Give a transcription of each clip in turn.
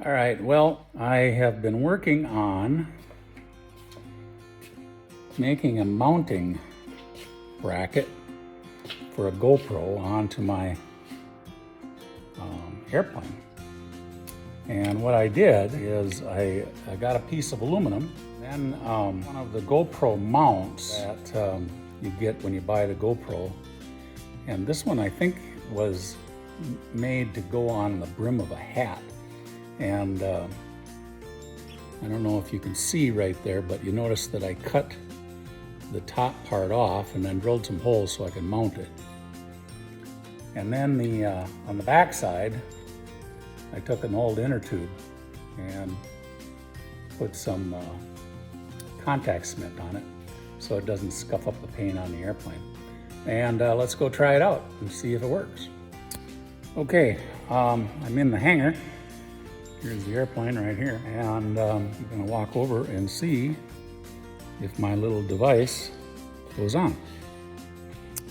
All right, well, I have been working on making a mounting bracket for a GoPro onto my airplane. And what I did is I got a piece of aluminum, then one of the GoPro mounts that you get when you buy the GoPro. And this one I think was made to go on the brim of a hat. And I don't know if you can see right there, but you notice that I cut the top part off and then drilled some holes so I can mount it. And then on the back side, I took an old inner tube and put some contact cement on it so it doesn't scuff up the paint on the airplane. And let's go try it out and see if it works. Okay, I'm in the hangar. Here's the airplane right here, and I'm gonna walk over and see if my little device goes on.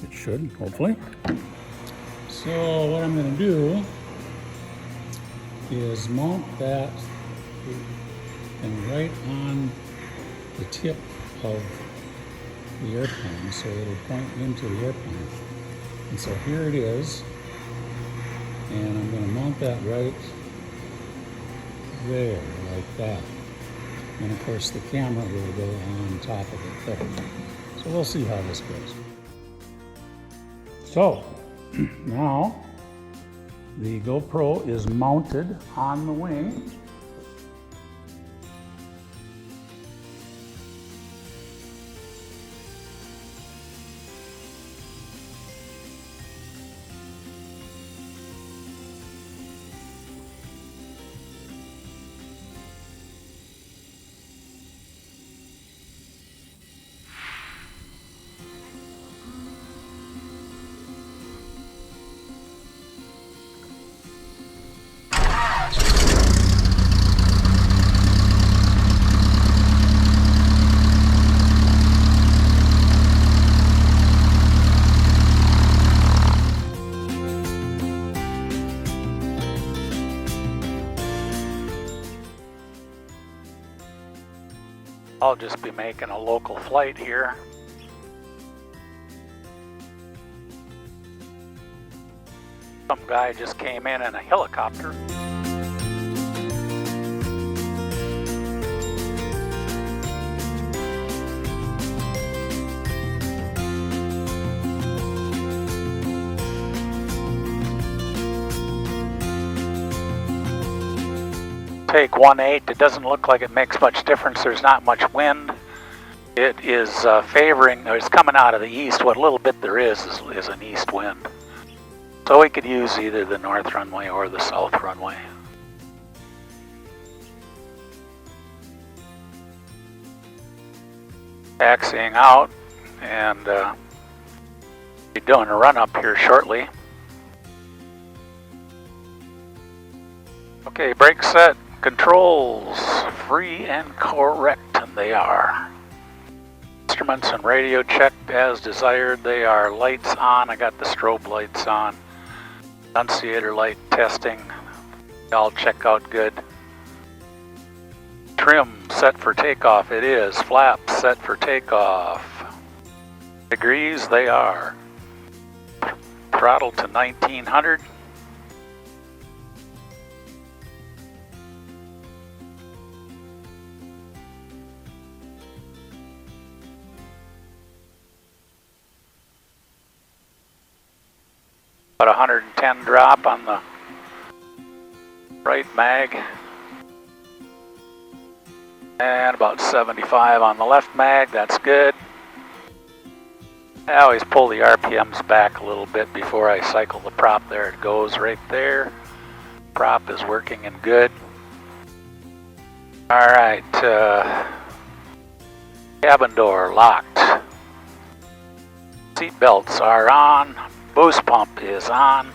It should, hopefully. So what I'm gonna do is mount that thing right on the tip of the airplane so it'll point into the airplane. And so here it is, and I'm gonna mount that right there, like that. And of course the camera will go on top of it there. So we'll see how this goes. So now the GoPro is mounted on the wing. I'll just be making a local flight here. Some guy just came in a helicopter. Take 1.8, it doesn't look like it makes much difference. There's not much wind. It is favoring, or it's coming out of the east. What little bit there is an east wind. So we could use either the north runway or the south runway. Taxiing out, and be doing a run up here shortly. Okay, brake set. Controls, free and correct, and they are. Instruments and radio checked as desired. They are lights on. I got the strobe lights on. Annunciator light testing. They all check out good. Trim set for takeoff. It is. Flaps set for takeoff. Degrees, they are. Throttle to 1900. About 110 drop on the right mag, and about 75 on the left mag. That's good. I always pull the RPMs back a little bit before I cycle the prop. There it goes right there. Prop is working and good. All right, cabin door locked. Seat belts are on. Boost pump is on.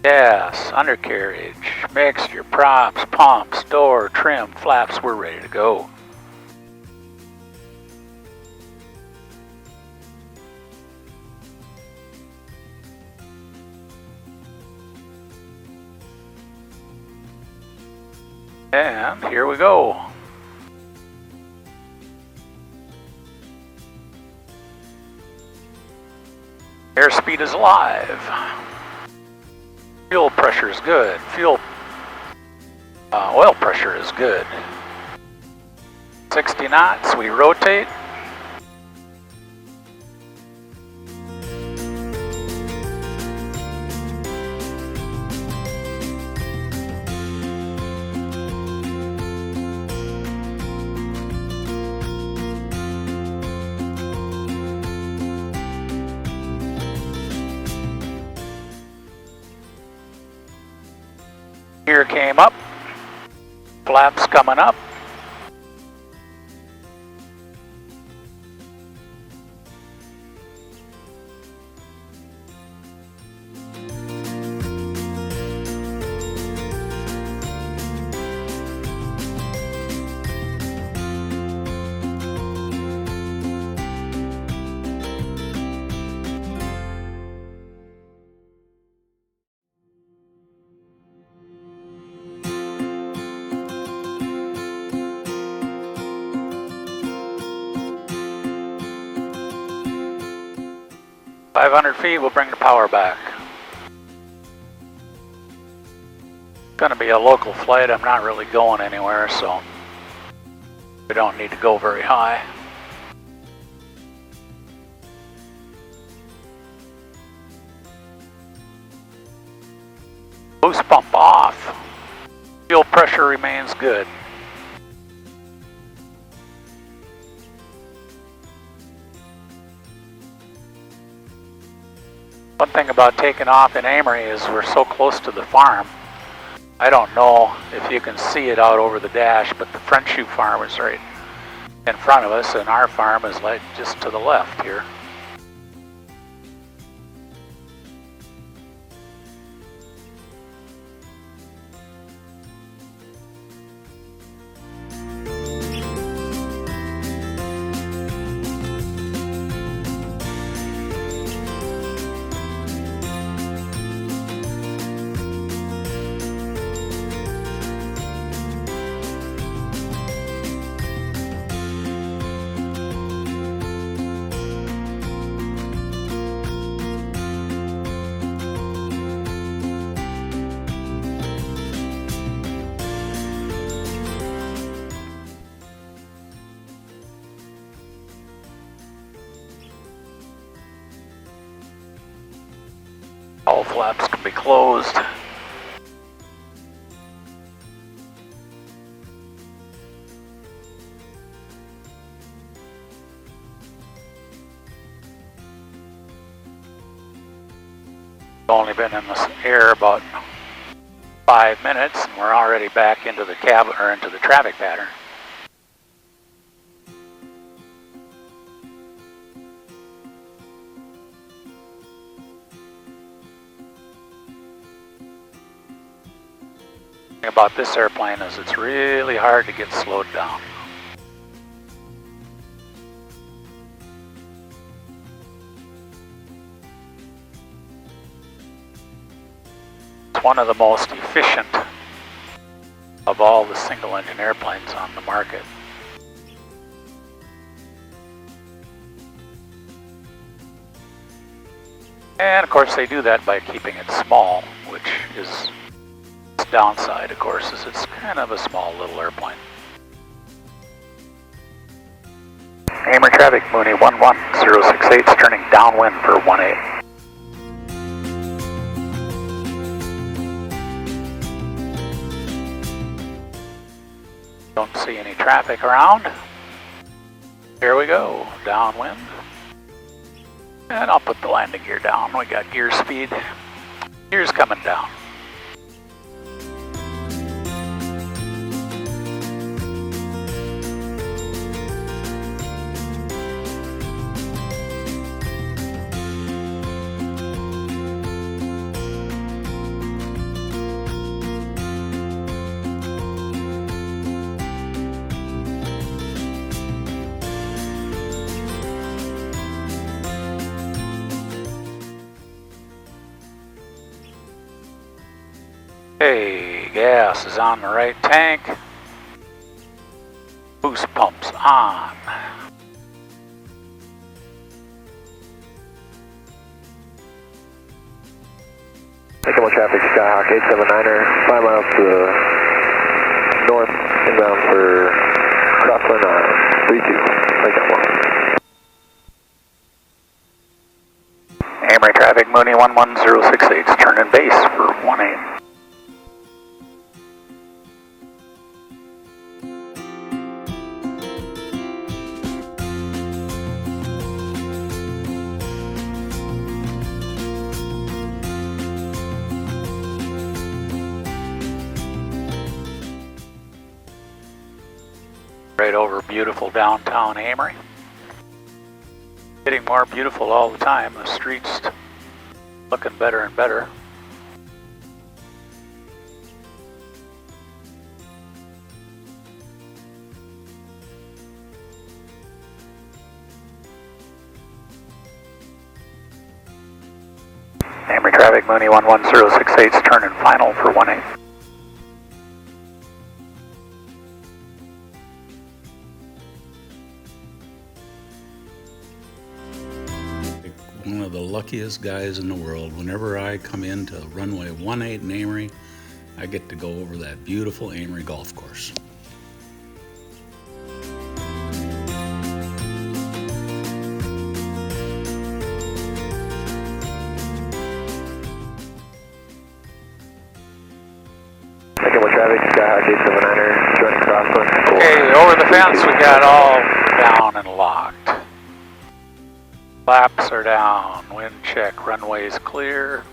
Gas, undercarriage, mixture, props, pumps, door, trim, flaps, we're ready to go. And here we go. Airspeed is alive. Fuel pressure is good. Oil pressure is good. 60 knots, we rotate. Gear came up, flaps coming up. Five 500 feet, we'll bring the power back. It's going to be a local flight. I'm not really going anywhere, so we don't need to go very high. Boost pump off. Fuel pressure remains good. One thing about taking off in Amory is we're so close to the farm. I don't know if you can see it out over the dash, but the French Shoe farm is right in front of us, and our farm is like just to the left here. All flaps can be closed. Only been in this air about 5 minutes, and we're already back into the cab or into the traffic pattern. The thing about this airplane is it's really hard to get slowed down. It's one of the most efficient of all the single engine airplanes on the market. And of course they do that by keeping it small, which is its downside, of course, is it's kind of a small little airplane. Amory traffic, Mooney 11068 is turning downwind for 18. Don't see any traffic around. Here we go, downwind. And I'll put the landing gear down. We got gear speed. Gear's coming down. Okay, gas is on the right tank. Boost pumps on. Take more traffic, Skyhawk 879er, 5 miles to the north, inbound for Crossland 32. Take that one. Amory traffic, Mooney 11068, turning base for 18. Right over beautiful downtown Amory. Getting more beautiful all the time. The streets looking better and better. Amory traffic, Mooney 11068, turning final for 18. One of the luckiest guys in the world. Whenever I come into runway 18 in Amory, I get to go over that beautiful Amory golf course. Taking more traffic, Skyhawk 879er, joining Crossland. Okay, over the fence we got all down and locked. Flaps are down, wind check, runway's clear.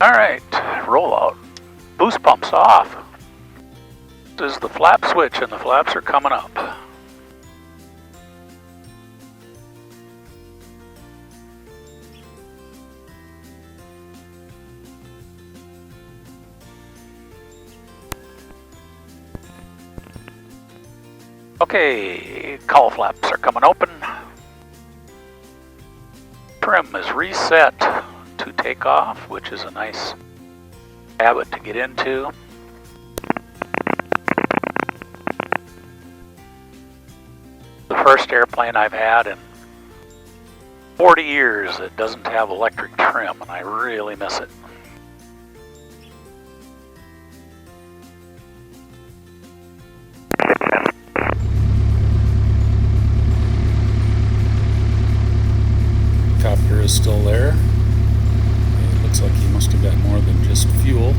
Alright, rollout. Boost pumps off. This is the flap switch and the flaps are coming up. Okay, cowl flaps are coming open. Trim is reset to take off, which is a nice habit to get into. The first airplane I've had in 40 years that doesn't have electric trim, and I really miss it. Copter is still there. It looks like he must have got more than just fuel.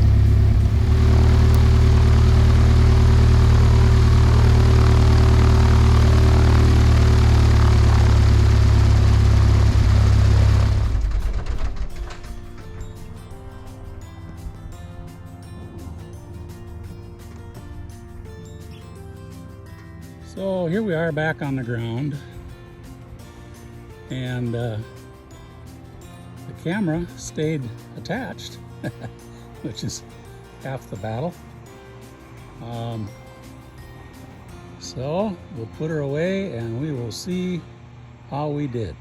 So here we are back on the ground, and the camera stayed attached, which is half the battle. So we'll put her away and we will see how we did.